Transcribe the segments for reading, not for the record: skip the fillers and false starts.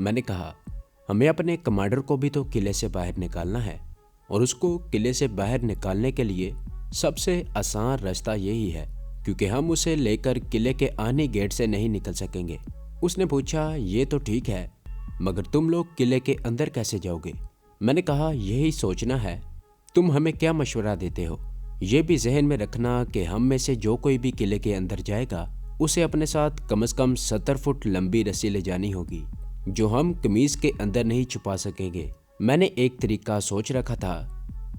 मैंने कहा, हमें अपने कमांडर को भी तो किले से बाहर निकालना है और उसको किले से बाहर निकालने के लिए सबसे आसान रास्ता यही है, क्योंकि हम उसे लेकर किले के आने गेट से नहीं निकल सकेंगे। उसने पूछा, ये तो ठीक है, मगर तुम लोग किले के अंदर कैसे जाओगे? मैंने कहा, यही सोचना है, तुम हमें क्या मशवरा देते हो? ये भी जहन में रखना कि हम में से जो कोई भी किले के अंदर जाएगा उसे अपने साथ कम से कम 70 फुट लंबी रस्सी ले जानी होगी, जो हम कमीज के अंदर नहीं छुपा सकेंगे। मैंने एक तरीका सोच रखा था,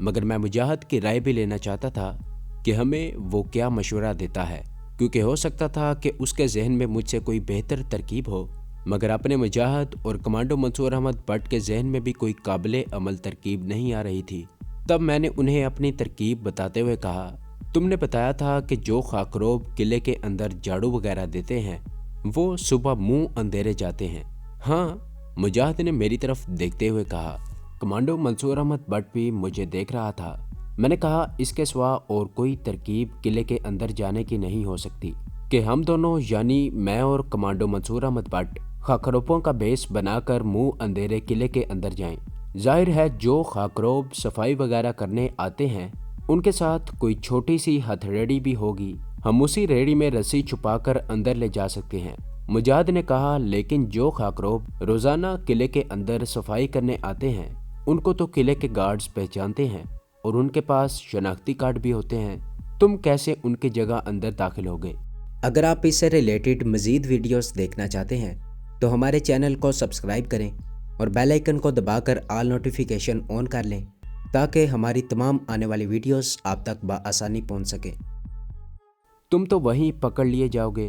मगर मैं मुजाहिद की राय भी लेना चाहता था कि हमें वो क्या मशवरा देता है, क्योंकि हो सकता था कि उसके जहन में मुझसे कोई बेहतर तरकीब हो, मगर अपने मुजाहिद और कमांडो मंसूर अहमद भट्ट के जहन में भी कोई काबिले अमल तरकीब नहीं आ रही थी। तब मैंने उन्हें अपनी तरकीब बताते हुए कहा, तुमने बताया था कि जो खाकरोब किले के अंदर झाड़ू वगैरह देते हैं वो सुबह मुंह अंधेरे जाते हैं। हाँ, मुजाहिद ने मेरी तरफ देखते हुए कहा। कमांडो मंसूर अहमद भट्ट भी मुझे देख रहा था। मैंने कहा, इसके सिवा और कोई तरकीब किले के अंदर जाने की नहीं हो सकती कि हम दोनों यानी मैं और कमांडो मंसूर अहमद भट्ट खाकरोबों का भेष बनाकर मुंह अंधेरे किले के अंदर जाएं। जाहिर है जो खाकरोब सफाई वगैरह करने आते हैं उनके साथ कोई छोटी सी हथेड़ी भी होगी, हम उसी रेड़ी में रस्सी छुपाकर अंदर ले जा सकते हैं। मुजाहिद ने कहा, लेकिन जो खाकरोब रोजाना किले के अंदर सफाई करने आते हैं उनको तो किले के गार्ड्स पहचानते हैं और उनके पास शनाख्ती कार्ड भी होते हैं, तुम कैसे उनकी जगह अंदर दाखिल हो गए? अगर आप इससे रिलेटेड मज़ीद वीडियोस देखना चाहते हैं तो हमारे चैनल को सब्सक्राइब करें और बेल आइकन को दबाकर ऑल नोटिफिकेशन ऑन कर लें ताकि हमारी तमाम आने वाली वीडियोस आप तक बआसानी पहुंच सके। तुम तो वहीं पकड़ लिए जाओगे।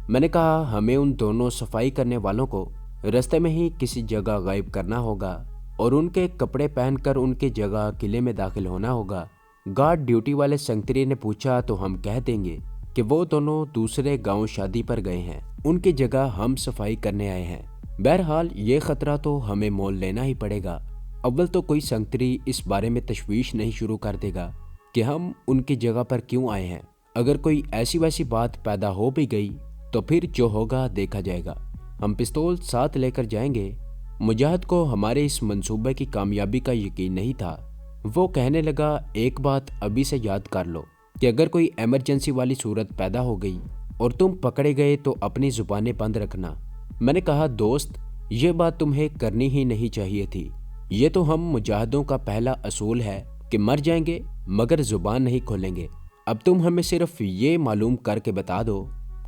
मैंने कहा, हमें उन दोनों सफाई करने वालों को रास्ते में ही किसी जगह गायब करना होगा और उनके कपड़े पहनकर उनकी जगह किले में दाखिल होना होगा। गार्ड ड्यूटी वाले संतरी ने पूछा तो हम कह देंगे कि वो दोनों दूसरे गांव शादी पर गए हैं, उनकी जगह हम सफाई करने आए हैं। बहरहाल ये खतरा तो हमें मोल लेना ही पड़ेगा। अव्वल तो कोई संतरी इस बारे में तशवीश नहीं शुरू कर देगा कि हम उनकी जगह पर क्यों आए हैं। अगर कोई ऐसी वैसी बात पैदा हो भी गई तो फिर जो होगा देखा जाएगा। हम पिस्तौल साथ लेकर जाएंगे। मुजाहिद को हमारे इस मंसूबे की कामयाबी का यकीन नहीं था। वो कहने लगा, एक बात अभी से याद कर लो कि अगर कोई इमरजेंसी वाली सूरत पैदा हो गई और तुम पकड़े गए तो अपनी जुबानें बंद रखना। मैंने कहा, दोस्त, ये बात तुम्हें करनी ही नहीं चाहिए थी। ये तो हम मुजाहिदों का पहला असूल है कि मर जाएंगे मगर जुबान नहीं खोलेंगे। अब तुम हमें सिर्फ ये मालूम करके बता दो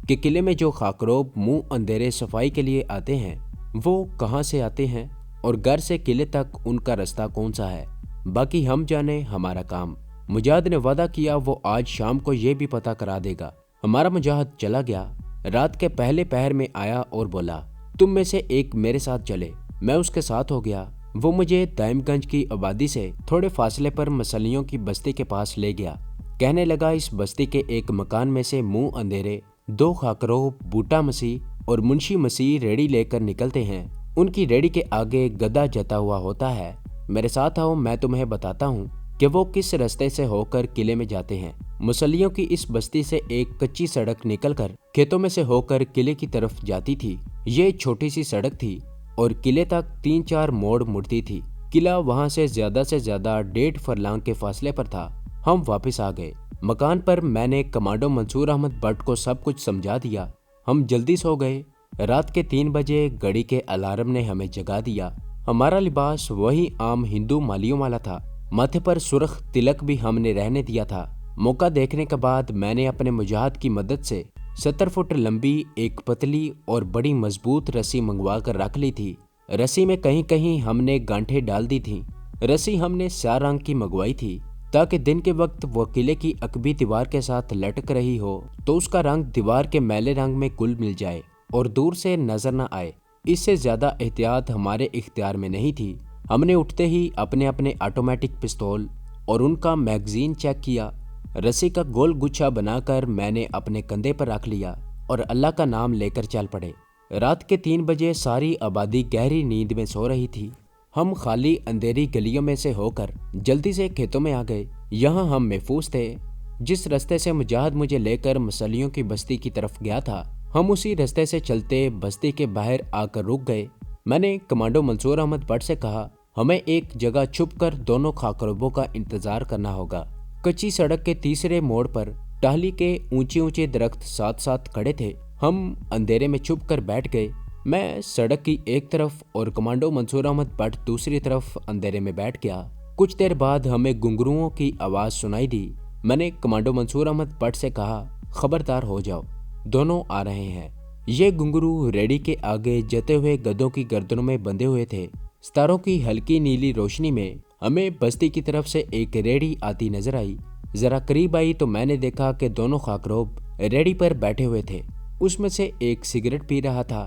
कि किले में जो खाकरोब मुंह अंधेरे सफाई के लिए आते हैं वो कहाँ से आते हैं और घर से किले तक उनका रास्ता कौन सा है, बाकी हम जाने हमारा काम। मुजाहिद ने वादा किया वो आज शाम को ये भी पता करा देगा। हमारा मुजाहिद चला गया। रात के पहले पहर में आया और बोला, तुम में से एक मेरे साथ चले। मैं उसके साथ हो गया। वो मुझे दाइमगंज की आबादी से थोड़े फासले पर मसलियों की बस्ती के पास ले गया। कहने लगा, इस बस्ती के एक मकान में से मुंह अंधेरे दो खाकरोब बूटा मसीह और मुंशी मसीह रेड़ी लेकर निकलते हैं। उनकी रेड़ी के आगे गधा जता हुआ होता है। मेरे साथ आओ, मैं तुम्हें बताता हूँ कि वो किस रास्ते से होकर किले में जाते हैं। मुसलियों की इस बस्ती से एक कच्ची सड़क निकलकर खेतों में से होकर किले की तरफ जाती थी। ये छोटी सी सड़क थी और किले तक 3-4 मोड़ मुड़ती थी। किला वहां से ज्यादा 1.5 फरलांग के फासले पर था। हम वापस आ गए। मकान पर मैंने कमांडो मंसूर अहमद भट्ट को सब कुछ समझा दिया। हम जल्दी सो गए। रात के 3 बजे घड़ी के अलार्म ने हमें जगा दिया। हमारा लिबास वही आम हिंदू मालियों वाला था। माथे पर सुर्ख तिलक भी हमने रहने दिया था। मौका देखने के बाद मैंने अपने मुजाहिद की मदद से 70 फुट लंबी एक पतली और बड़ी मजबूत रस्सी मंगवा कर रख ली थी। रस्सी में कहीं कहीं हमने गांठें डाल दी थी। रस्सी हमने स्याह रंग की मंगवाई थी ताकि दिन के वक्त वो किले की अकबी दीवार के साथ लटक रही हो तो उसका रंग दीवार के मैले रंग में कुल मिल जाए और दूर से नजर न आए। इससे ज्यादा एहतियात हमारे इख्तियार में नहीं थी। हमने उठते ही अपने अपने ऑटोमेटिक पिस्तौल और उनका मैगजीन चेक किया। रस्सी का गोल गुच्छा बनाकर मैंने अपने कंधे पर रख लिया और अल्लाह का नाम लेकर चल पड़े। रात के 3 बजे सारी आबादी गहरी नींद में सो रही थी। हम खाली अंधेरी गलियों में से होकर जल्दी से खेतों में आ गए। यहाँ हम महफूज थे। जिस रास्ते से मुजाहिद मुझे लेकर मसलियों की बस्ती की तरफ गया था, हम उसी रास्ते से चलते बस्ती के बाहर आकर रुक गए। मैंने कमांडो मंसूर अहमद भट्ट से कहा, हमें एक जगह छुप कर दोनों खाकरोबों का इंतजार करना होगा। कच्ची सड़क के तीसरे मोड़ पर टाहली के ऊंचे ऊंचे दरख्त साथ साथ खड़े थे। हम अंधेरे में छुप कर बैठ गए। मैं सड़क की एक तरफ और कमांडो मंसूर अहमद भट्ट दूसरी तरफ अंधेरे में बैठ गया। कुछ देर बाद हमें घुंघरुओं की आवाज सुनाई दी। मैंने कमांडो मंसूर अहमद भट्ट से कहा, खबरदार हो जाओ, दोनों आ रहे हैं। ये घुंघरू रेडी के आगे जते हुए गधों की गर्दनों में बंधे हुए थे। सितारों की हल्की नीली रोशनी में हमें बस्ती की तरफ से एक रेडी आती नजर आई। जरा करीब आई तो मैंने देखा कि दोनों खाकरोब रेडी पर बैठे हुए थे। उसमें से एक सिगरेट पी रहा था,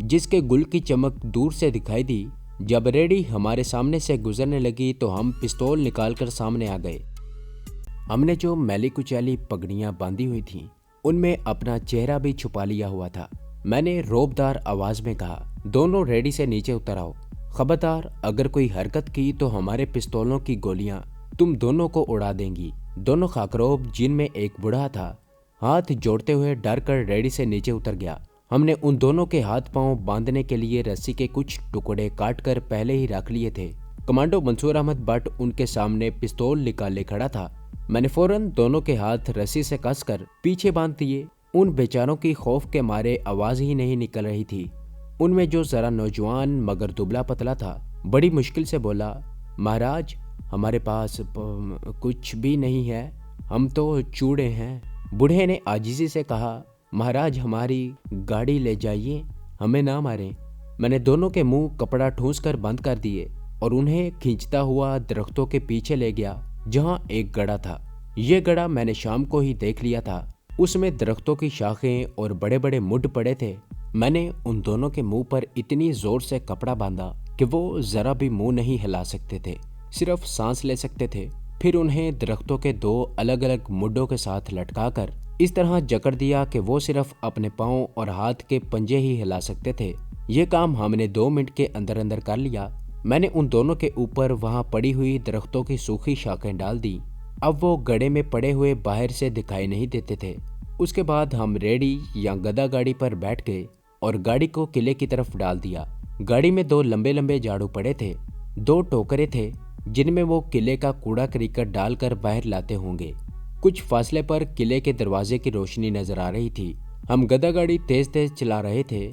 जिसके गुल की चमक दूर से दिखाई दी। जब रेडी हमारे सामने से गुजरने लगी तो हम पिस्तौल निकालकर सामने आ गए। हमने जो मैली कुचैली पगड़ियां बांधी हुई थीं, उनमें अपना चेहरा भी छुपा लिया हुआ था। मैंने रौबदार आवाज में कहा, दोनों रेडी से नीचे उतर आओ। खबरदार, अगर कोई हरकत की तो हमारे पिस्तौलों की गोलियां तुम दोनों को उड़ा देंगी। दोनों खाकरोब, जिनमें एक बूढ़ा था, हाथ जोड़ते हुए डर कर रेडी से नीचे उतर गया। हमने उन दोनों के हाथ पांव बांधने के लिए रस्सी के कुछ टुकड़े काटकर पहले ही रख लिए थे। कमांडो मंसूर अहमद भट्ट उनके सामने पिस्तौल निकाले खड़ा था। मैंने फौरन दोनों के हाथ रस्सी से कसकर पीछे बांध दिए। उन बेचारों की खौफ के मारे आवाज ही नहीं निकल रही थी। उनमें जो जरा नौजवान मगर दुबला पतला था, बड़ी मुश्किल से बोला, महाराज, हमारे पास कुछ भी नहीं है, हम तो चूड़े हैं। बूढ़े ने आजिजी से कहा, महाराज, हमारी गाड़ी ले जाइए, हमें ना मारें। मैंने दोनों के मुंह कपड़ा ठूंस कर बंद कर दिए और उन्हें खींचता हुआ दरख्तों के पीछे ले गया, जहां एक गड़ा था। यह गड़ा मैंने शाम को ही देख लिया था। उसमें दरख्तों की शाखें और बड़े बड़े मुड्ढ पड़े थे। मैंने उन दोनों के मुंह पर इतनी जोर से कपड़ा बांधा कि वो जरा भी मुंह नहीं हिला सकते थे, सिर्फ सांस ले सकते थे। फिर उन्हें दरख्तों के दो अलग अलग मुड्ढों के साथ लटकाकर इस तरह जकड़ दिया कि वो सिर्फ अपने पांव और हाथ के पंजे ही हिला सकते थे। ये काम हमने 2 मिनट के अंदर अंदर कर लिया। मैंने उन दोनों के ऊपर वहां पड़ी हुई दरख्तों की सूखी शाखें डाल दी। अब वो गड्ढे में पड़े हुए बाहर से दिखाई नहीं देते थे। उसके बाद हम रेडी या गधा गाड़ी पर बैठ गए और गाड़ी को किले की तरफ डाल दिया। गाड़ी में 2 लंबे लंबे झाड़ू पड़े थे। 2 टोकरे थे जिनमें वो किले का कूड़ा करकट डालकर बाहर लाते होंगे। कुछ फासले पर किले के दरवाजे की रोशनी नजर आ रही थी। हम गधा गाड़ी तेज तेज चला रहे थे।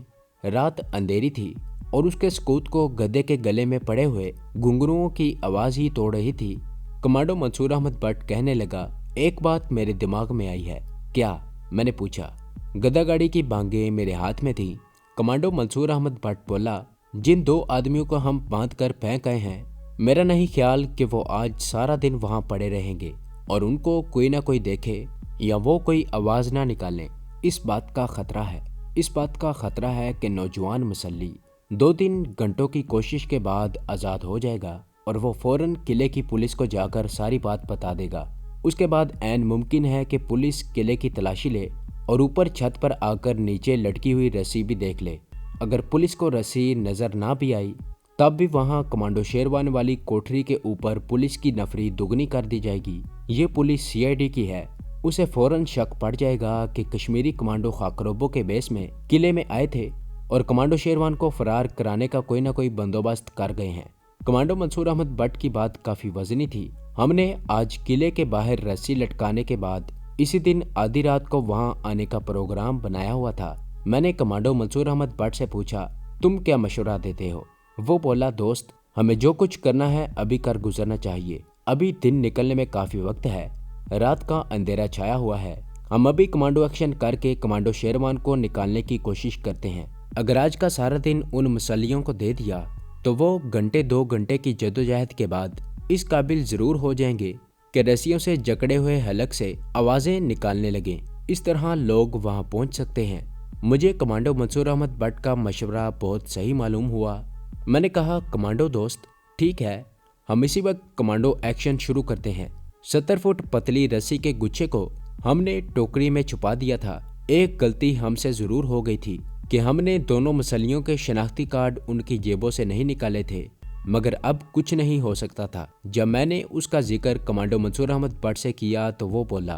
रात अंधेरी थी और उसके सकूत को गधे के गले में पड़े हुए घुंघरुओं की आवाज ही तोड़ रही थी। कमांडो मंसूर अहमद भट्ट कहने लगा, एक बात मेरे दिमाग में आई है। क्या? मैंने पूछा। गधा गाड़ी की बांगें मेरे हाथ में थी। कमांडो मंसूर अहमद भट्ट बोला, जिन 2 आदमियों को हम बांध कर फेंक गए हैं, मेरा नहीं ख्याल कि वो आज सारा दिन वहां पड़े रहेंगे और उनको कोई ना कोई देखे या वो कोई आवाज ना निकालें। इस बात का खतरा है कि नौजवान मुसल्ली 2-3 घंटों की कोशिश के बाद आज़ाद हो जाएगा और वो फौरन किले की पुलिस को जाकर सारी बात बता देगा। उसके बाद ऐन मुमकिन है कि पुलिस किले की तलाशी ले और ऊपर छत पर आकर नीचे लटकी हुई रस्सी भी देख ले। अगर पुलिस को रस्सी नजर ना भी आई तब भी वहां कमांडो शेरवान वाली कोठरी के ऊपर पुलिस की नफरी दुगनी कर दी जाएगी। ये पुलिस सीआईडी की है। उसे फौरन शक पड़ जाएगा कि कश्मीरी कमांडो खाकरोबों के बेस में किले में आए थे और कमांडो शेरवान को फरार कराने का कोई ना कोई बंदोबस्त कर गए हैं। कमांडो मंसूर अहमद भट्ट की बात काफी वजनी थी। हमने आज किले के बाहर रस्सी लटकाने के बाद इसी दिन आधी रात को वहां आने का प्रोग्राम बनाया हुआ था। मैंने कमांडो मंसूर अहमद भट्ट से पूछा, तुम क्या मशवरा देते हो? वो बोला, दोस्त, हमें जो कुछ करना है अभी कर गुजरना चाहिए। अभी दिन निकलने में काफी वक्त है। रात का अंधेरा छाया हुआ है। हम अभी कमांडो एक्शन करके कमांडो शेरवान को निकालने की कोशिश करते हैं। अगर आज का सारा दिन उन मुसल्लियों को दे दिया तो वो 1-2 घंटे की जद्दोजहद के बाद इस काबिल जरूर हो जाएंगे कि रस्सियों से जकड़े हुए हलक से आवाजें निकालने लगे। इस तरह लोग वहां पहुंच सकते हैं। मुझे कमांडो मंसूर अहमद भट्ट का मशवरा बहुत सही मालूम हुआ। मैंने कहा, कमांडो दोस्त, ठीक है, हम इसी वक्त कमांडो एक्शन शुरू करते हैं। 70 फुट पतली रस्सी के गुच्छे को हमने टोकरी में छुपा दिया था। एक गलती हमसे जरूर हो गई थी कि हमने दोनों मुसल्लियों के शनाख्ती कार्ड उनकी जेबों से नहीं निकाले थे, मगर अब कुछ नहीं हो सकता था। जब मैंने उसका जिक्र कमांडो मंसूर अहमद भट्ट से किया तो वो बोला,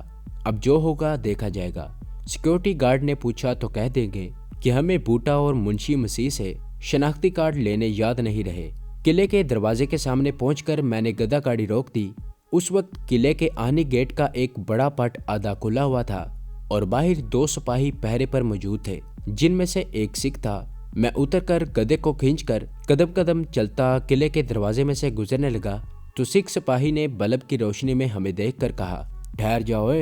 अब जो होगा देखा जाएगा। सिक्योरिटी गार्ड ने पूछा तो कह देंगे कि हमें बूटा और मुंशी मसीह से शनाख्ती कार्ड लेने याद नहीं रहे। किले के दरवाजे के सामने पहुंचकर मैंने गदा गाड़ी रोक दी। उस वक्त किले के आनी गेट का एक बड़ा पट आधा खुला हुआ था और बाहर 2 सिपाही पहरे पर मौजूद थे, जिनमें से एक सिख था। मैं उतरकर गधे को खींचकर कदम कदम चलता किले के दरवाजे में से गुजरने लगा तो सिख सिपाही ने बल्ब की रोशनी में हमें देखकर कहा, ठहर जाओ,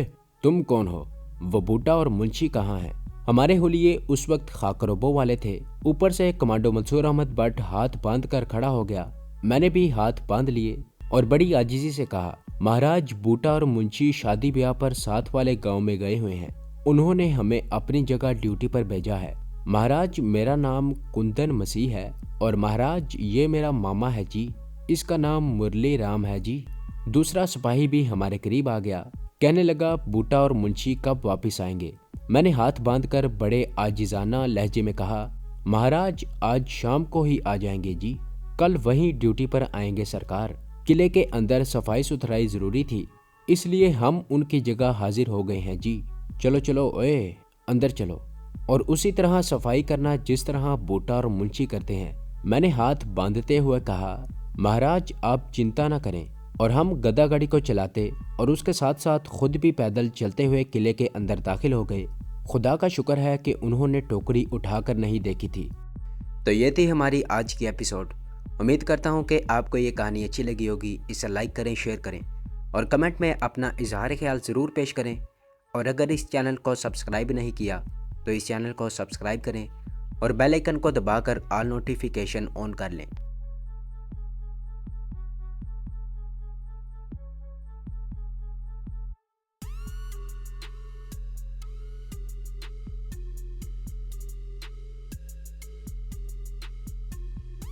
तुम कौन हो? वो बूटा और मुंशी कहाँ हैं? हमारे हुलिये उस वक्त खाकरोबों वाले थे। ऊपर से कमांडो मंसूर अहमद भट्ट हाथ बांध कर खड़ा हो गया। मैंने भी हाथ बांध लिए और बड़ी आजिजी से कहा, महाराज, बूटा और मुंशी शादी ब्याह पर साथ वाले गांव में गए हुए हैं। उन्होंने हमें अपनी जगह ड्यूटी पर भेजा है। महाराज, मेरा नाम कुंदन मसीह है और महाराज, ये मेरा मामा है जी, इसका नाम मुरली राम है जी। दूसरा सिपाही भी हमारे करीब आ गया, कहने लगा, बूटा और मुंशी कब वापिस आएंगे? मैंने हाथ बांधकर बड़े आजिजाना लहजे में कहा, महाराज, आज शाम को ही आ जाएंगे जी, कल वहीं ड्यूटी पर आएंगे सरकार। किले के अंदर सफाई सुथराई जरूरी थी, इसलिए हम उनकी जगह हाजिर हो गए हैं जी। चलो चलो ओए, अंदर चलो और उसी तरह सफाई करना जिस तरह बूटा और मुंशी करते हैं। मैंने हाथ बांधते हुए कहा, महाराज, आप चिंता न करें। और हम गदा गाड़ी को चलाते और उसके साथ साथ खुद भी पैदल चलते हुए किले के अंदर दाखिल हो गए। खुदा का शुक्र है कि उन्होंने टोकरी उठाकर नहीं देखी थी। तो ये थी हमारी आज की एपिसोड। उम्मीद करता हूँ कि आपको ये कहानी अच्छी लगी होगी। इसे लाइक करें, शेयर करें और कमेंट में अपना इजहार ख्याल ज़रूर पेश करें। और अगर इस चैनल को सब्सक्राइब नहीं किया तो इस चैनल को सब्सक्राइब करें और बेल आइकन को दबाकर ऑल नोटिफिकेशन ऑन कर लें।